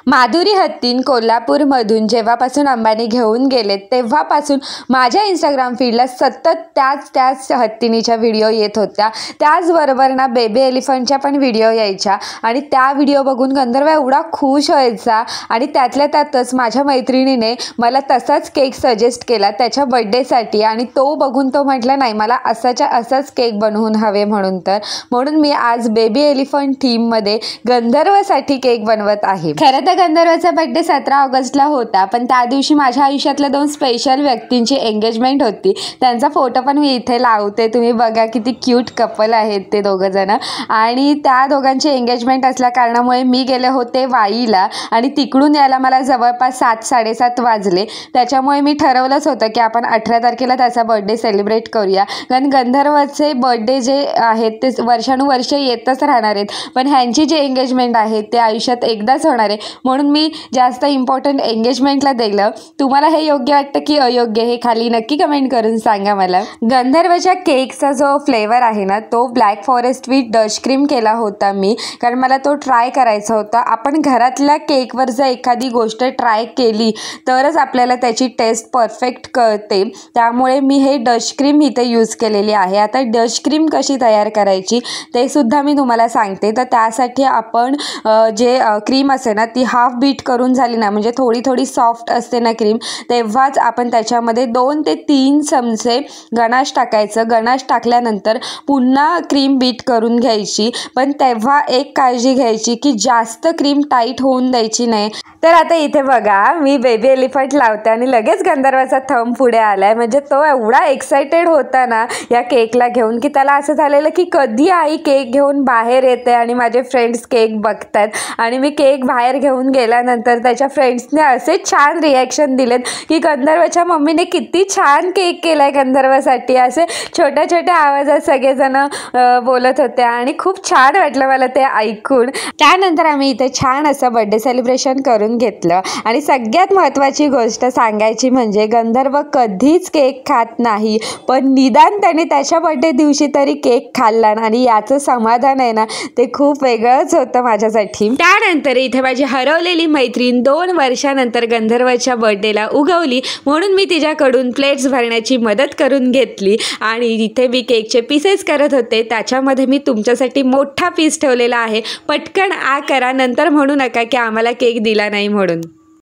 माधुरी हत्तीन कोल्हापूरमधून जेव्हापासून अंबानी घेऊन गेले तेव्हापासून माझ्या इंस्टाग्राम फीडला सतत त्याच हत्तीनीच्या व्हिडिओ येत होत्या। त्याचबरोबर ना बेबी एलिफंटच्या पण व्हिडिओ यायच्या आणि त्या व्हिडिओ बघून गंधर्व एवढा खुश व्हायचा आणि त्यातल्या त्यातच माझ्या मैत्रिणीने मला तसाच केक सजेस्ट केला त्याच्या बर्थडेसाठी आणि तो बघून तो म्हटला नाही मला असाच केक बनवून हवे म्हणून मी आज बेबी एलिफंट थीममध्ये गंधर्वसाठी केक बनवत आहे। खरं तर गंधर्वचा बर्थडे 17 ऑगस्टला होता, पण त्या दिवशी माझ्या आयुष्यातल्या 2 स्पेशल व्यक्तींची एंगेजमेंट होती। त्यांचा फोटो पण मी इथे लावते, तुम्ही बघा किती क्यूट कपल आहेत ते दोघं जण। आणि त्या दोघांची एंगेजमेंट असल्या कारणामुळे मी गेले होते वाईला आणि तिकडून यायला मला जवळपास 7-7:30 वाजले। त्याच्यामुळे मी ठरवलंच होतं की आपण 18 तारखेला त्याचा बर्थडे सेलिब्रेट करूया, कारण गंधर्वचे बर्थडे जे आहेत ते वर्षानुवर्ष येतच राहणार आहेत, पण ह्यांची जी एंगेजमेंट आहे ते आयुष्यात एकदाच होणार आहे, म्हणून मी जास्त इम्पॉर्टंट एंगेजमेंटला दिलं। तुम्हाला हे योग्य वाटतं की अयोग्य हे खाली नक्की कमेंट करून सांगा मला। गंधर्वच्या केकचा जो फ्लेवर आहे ना तो black forest with Dutch cream केला होता मी, कारण मला तो ट्राय करायचा होता। आपण घरातल्या केकवर जर एखादी गोष्ट ट्राय केली तरच आपल्याला त्याची टेस्ट परफेक्ट कळते, त्यामुळे मी हे डच क्रीम इथे यूज केलेली आहे। आता डच क्रीम कशी तयार करायची ते सुद्धा मी तुम्हाला सांगते। तर त्यासाठी आपण जे क्रीम असते ना ती हाफ बीट करून झाली ना, म्हणजे थोडी सॉफ्ट असते ना क्रीम, तेव्हाच आपण त्याच्यामध्ये 2 ते 3 चमचे गणाश टाकायचं। गणाश टाकल्यानंतर पुन्हा क्रीम बीट करून घ्यायची, पण तेव्हा एक काळजी घ्यायची की जास्त क्रीम टाईट होऊन द्यायची नाही। तर आता इथे बघा मी बेबी एलिफंट लावते आणि लगेच गंधर्वाचा थंब पुढे आलाय, म्हणजे तो एवढा एक्साइटेड होता ना या केकला घेऊन की त्याला असं झालेलं की कधी आई केक घेऊन बाहेर येते आणि माझे फ्रेंड्स केक बघतात। आणि मी केक बाहेर घेऊन गेल्यानंतर त्याच्या फ्रेंड्सने असे छान रिॲक्शन दिलेत की गंधर्वच्या मम्मीने किती छान केक केलाय गंधर्वसाठी, असे छोट्या आवाजात सगळेजण बोलत होते आणि खूप छान वाटलं मला ते ऐकून। त्यानंतर आम्ही इथे छान असं बर्थडे सेलिब्रेशन करून घेतलं आणि सगळ्यात महत्त्वाची गोष्ट सांगायची म्हणजे गंधर्व कधीच केक खात नाही, पण निदान त्याने त्याच्या बर्थडे दिवशी तरी केक खाल्ला आणि याचं समाधान आहे ना ते खूप वेगळंच होतं माझ्यासाठी। त्यानंतर इथे माझी हरवलेली मैत्रीण 2 वर्षानंतर गंधर्वच्या बर्थडेला उगवली, म्हणून मी तिच्याकडून प्लेट्स भरण्याची मदत करून घेतली आणि इथे मी केकचे पीसेस करत होते। त्याच्यामध्ये मी तुमच्यासाठी मोठा पीस ठेवलेला आहे, पटकन करा, नंतर म्हणू नका की आम्हाला केक दिला नाही म्हणून।